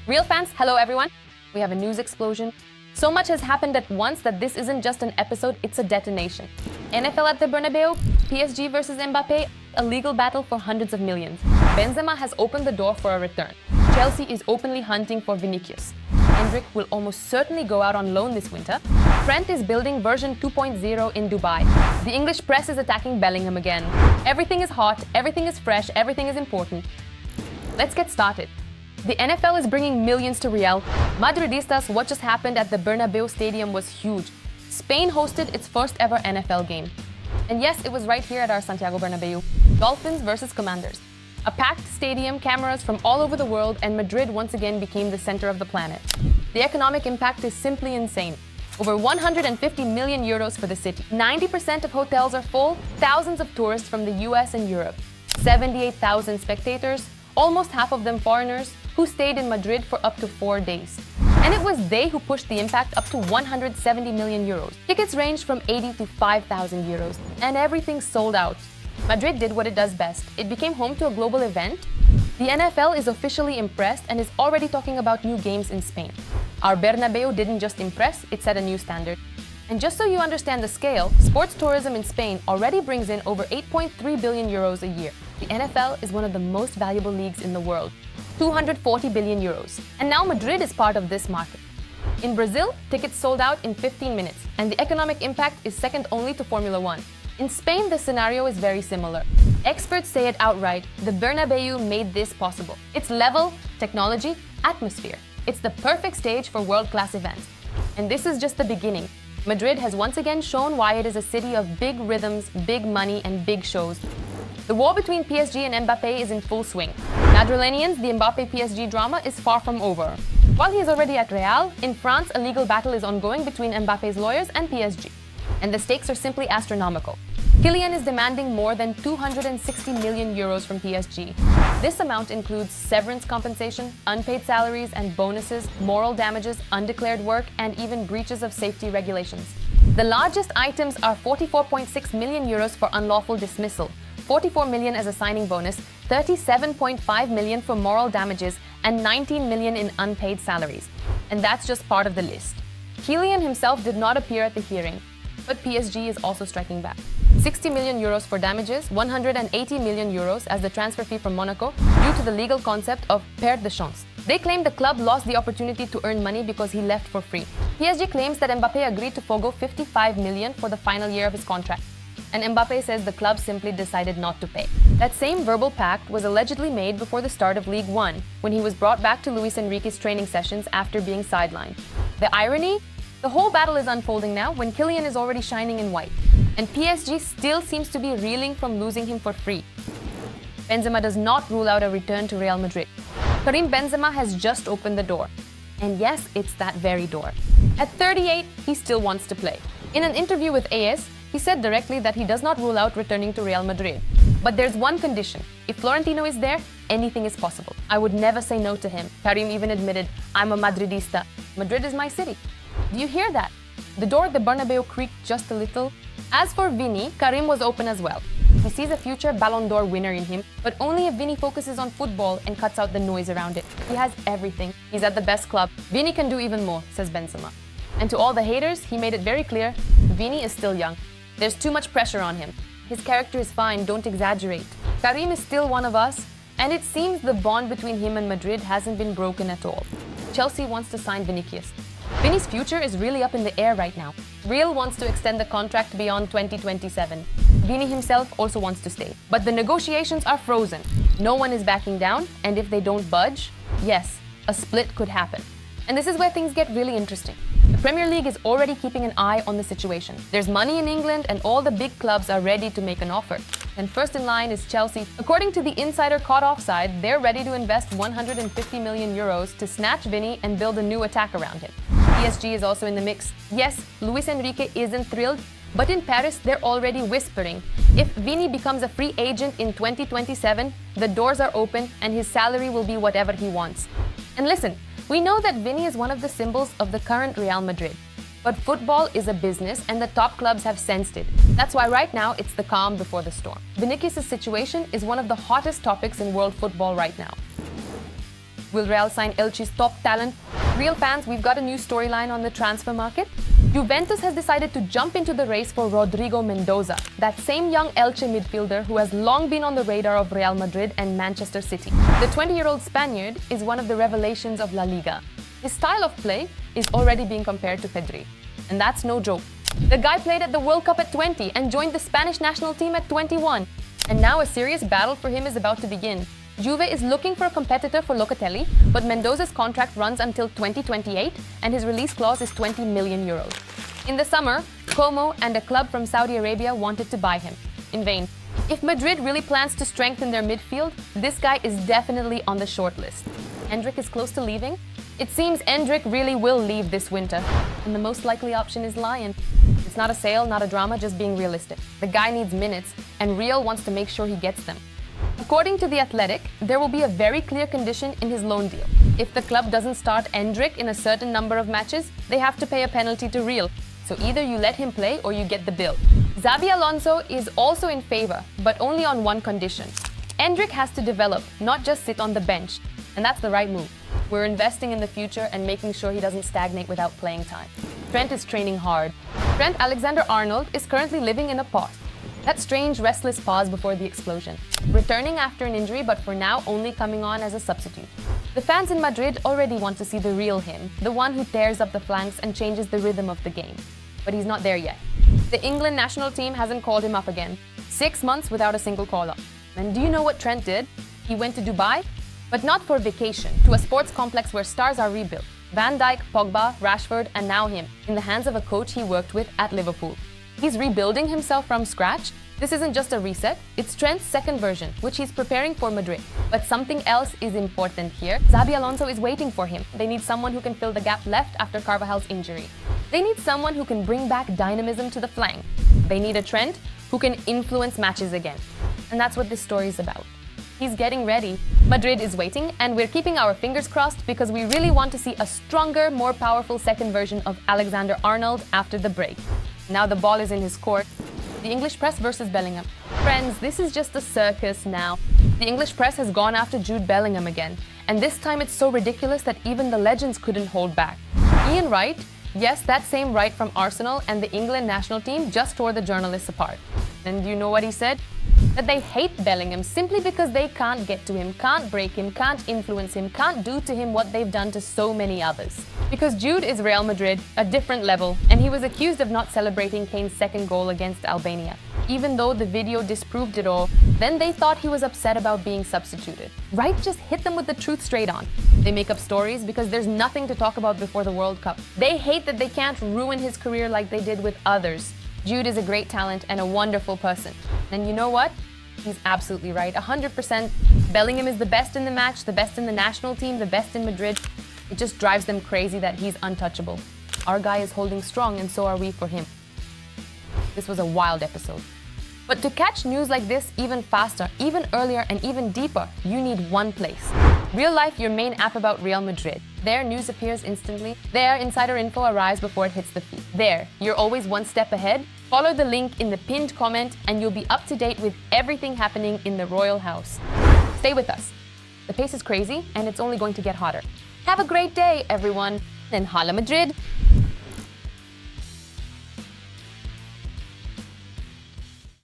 Real fans, hello everyone. We have a news explosion. So much has happened at once that this isn't just an episode, it's a detonation. NFL at the Bernabu, PSG versus Mbappe, a legal battle for hundreds of millions. Benzema has opened the door for a return. Chelsea is openly hunting for Vinicius. Endrick will almost certainly go out on loan this winter. TRENT is building version 2.0 in Dubai. The English press is attacking Bellingham again. Everything is hot, everything is fresh, everything is important. Let's get started. The NFL is bringing millions to Real. Madridistas, what just happened at the Bernabeu Stadium was huge. Spain hosted its first ever NFL game. And yes, it was right here at our Santiago Bernabeu. Dolphins versus Commanders. A packed stadium, cameras from all over the world, and Madrid once again became the center of the planet. The economic impact is simply insane. Over 150 million euros for the city. 90% of hotels are full, thousands of tourists from the US and Europe. 78,000 spectators, almost half of them foreigners, who stayed in Madrid for up to 4 days. And it was they who pushed the impact up to 170 million euros. Tickets ranged from 80 to 5,000 euros, and everything sold out. Madrid did what it does best. It became home to a global event. The NFL is officially impressed and is already talking about new games in Spain. Our Bernabeu didn't just impress, it set a new standard. And just so you understand the scale, sports tourism in Spain already brings in over 8.3 billion euros a year. The NFL is one of the most valuable leagues in the world, 240 billion euros. And now Madrid is part of this market. In Brazil, tickets sold out in 15 minutes, and the economic impact is second only to Formula One. In Spain, the scenario is very similar. Experts say it outright, the Bernabeu made this possible. It's level, technology, atmosphere. It's the perfect stage for world-class events. And this is just the beginning. Madrid has once again shown why it is a city of big rhythms, big money, and big shows. The war between PSG and Mbappe is in full swing. Madrilenians, the Mbappe-PSG drama is far from over. While he is already at Real, in France a legal battle is ongoing between Mbappe's lawyers and PSG. And the stakes are simply astronomical. Kylian is demanding more than 260 million euros from PSG. This amount includes severance compensation, unpaid salaries and bonuses, moral damages, undeclared work, and even breaches of safety regulations. The largest items are 44.6 million euros for unlawful dismissal, 44 million as a signing bonus, 37.5 million for moral damages, and 19 million in unpaid salaries. And that's just part of the list. Kylian himself did not appear at the hearing, but PSG is also striking back. 60 million euros for damages, 180 million euros as the transfer fee from Monaco due to the legal concept of perte de chance. They claim the club lost the opportunity to earn money because he left for free. PSG claims that Mbappe agreed to forgo 55 million for the final year of his contract. And Mbappe says the club simply decided not to pay. That same verbal pact was allegedly made before the start of League One, when he was brought back to Luis Enrique's training sessions after being sidelined. The irony? The whole battle is unfolding now when Kylian is already shining in white. And PSG still seems to be reeling from losing him for free. Benzema does not rule out a return to Real Madrid. Karim Benzema has just opened the door. And yes, it's that very door. At 38, he still wants to play. In an interview with AS, he said directly that he does not rule out returning to Real Madrid. But there's one condition. If Florentino is there, anything is possible. I would never say no to him. Karim even admitted, I'm a Madridista. Madrid is my city. Do you hear that? The door at the Bernabeu creaked just a little. As for Vini, Karim was open as well. He sees a future Ballon d'Or winner in him, but only if Vini focuses on football and cuts out the noise around it. He has everything. He's at the best club. Vini can do even more, says Benzema. And to all the haters, he made it very clear, Vini is still young. There's too much pressure on him. His character is fine, don't exaggerate. Karim is still one of us, and it seems the bond between him and Madrid hasn't been broken at all. Chelsea wants to sign Vinicius. Vini's future is really up in the air right now. Real wants to extend the contract beyond 2027. Vini himself also wants to stay. But the negotiations are frozen. No one is backing down, and if they don't budge, yes, a split could happen. And this is where things get really interesting. The Premier League is already keeping an eye on the situation. There's money in England and all the big clubs are ready to make an offer. And first in line is Chelsea. According to the insider caught offside, they're ready to invest 150 million euros to snatch Vini and build a new attack around him. PSG is also in the mix. Yes, Luis Enrique isn't thrilled, but in Paris they're already whispering. If Vini becomes a free agent in 2027, the doors are open and his salary will be whatever he wants. And listen, we know that Vini is one of the symbols of the current Real Madrid. But football is a business and the top clubs have sensed it. That's why right now it's the calm before the storm. Vinicius' situation is one of the hottest topics in world football right now. Will Real sign Elche's top talent? Real fans, we've got a new storyline on the transfer market. Juventus has decided to jump into the race for Rodrigo Mendoza, that same young Elche midfielder who has long been on the radar of Real Madrid and Manchester City. The 20-year-old Spaniard is one of the revelations of La Liga. His style of play is already being compared to Pedri, and that's no joke. The guy played at the World Cup at 20 and joined the Spanish national team at 21. And now a serious battle for him is about to begin. Juve is looking for a competitor for Locatelli, but Mendoza's contract runs until 2028 and his release clause is 20 million euros. In the summer, Como and a club from Saudi Arabia wanted to buy him. In vain. If Madrid really plans to strengthen their midfield, this guy is definitely on the short list. Endrick is close to leaving. It seems Endrick really will leave this winter, and the most likely option is Lyon. It's not a sale, not a drama, just being realistic. The guy needs minutes, and Real wants to make sure he gets them. According to The Athletic, there will be a very clear condition in his loan deal. If the club doesn't start Endrick in a certain number of matches, they have to pay a penalty to Real. So either you let him play or you get the bill. XABI Alonso is also in favor, but only on one condition. Endrick has to develop, not just sit on the bench. And that's the right move. We're investing in the future and making sure he doesn't stagnate without playing time. Trent is training hard. Trent Alexander-Arnold is currently living in a pause. That strange, restless pause before the explosion. Returning after an injury, but for now only coming on as a substitute. The fans in Madrid already want to see the real him, the one who tears up the flanks and changes the rhythm of the game. But he's not there yet. The England national team hasn't called him up again. 6 months without a single call-up. And do you know what Trent did? He went to Dubai, but not for vacation, to a sports complex where stars are rebuilt. Van Dijk, Pogba, Rashford, and now him, in the hands of a coach he worked with at Liverpool. He's rebuilding himself from scratch. This isn't just a reset, it's Trent's second version, which he's preparing for Madrid. But something else is important here. XABI Alonso is waiting for him. They need someone who can fill the gap left after Carvajal's injury. They need someone who can bring back dynamism to the flank. They need a Trent who can influence matches again. And that's what this story is about. He's getting ready. Madrid is waiting, and we're keeping our fingers crossed because we really want to see a stronger, more powerful second version of Alexander-Arnold after the break. Now the ball is in his court. The English press versus Bellingham. Friends, this is just a circus now. The English press has gone after Jude Bellingham again. And this time it's so ridiculous that even the legends couldn't hold back. Ian Wright, yes, that same Wright from Arsenal and the England national team just tore the journalists apart. And do you know what he said? That they hate Bellingham simply because they can't get to him, can't break him, can't influence him, can't do to him what they've done to so many others. Because Jude is Real Madrid, a different level, and he was accused of not celebrating Kane's second goal against Albania. Even though the video disproved it all, then they thought he was upset about being substituted. Wright just hit them with the truth straight on. They make up stories because there's nothing to talk about before the World Cup. They hate that they can't ruin his career like they did with others. Jude is a great talent and a wonderful person. And you know what? He's absolutely right, 100%. Bellingham is the best in the match, the best in the national team, the best in Madrid. It just drives them crazy that he's untouchable. Our guy is holding strong, and so are we for him. This was a wild episode. But to catch news like this even faster, even earlier, and even deeper, you need one place. Real Life, your main app about Real Madrid. There, news appears instantly. There, insider info arrives before it hits the feed. There, you're always one step ahead. Follow the link in the pinned comment and you'll be up to date with everything happening in the Royal House. Stay with us. The pace is crazy and it's only going to get hotter. Have a great day, everyone, and Hala Madrid!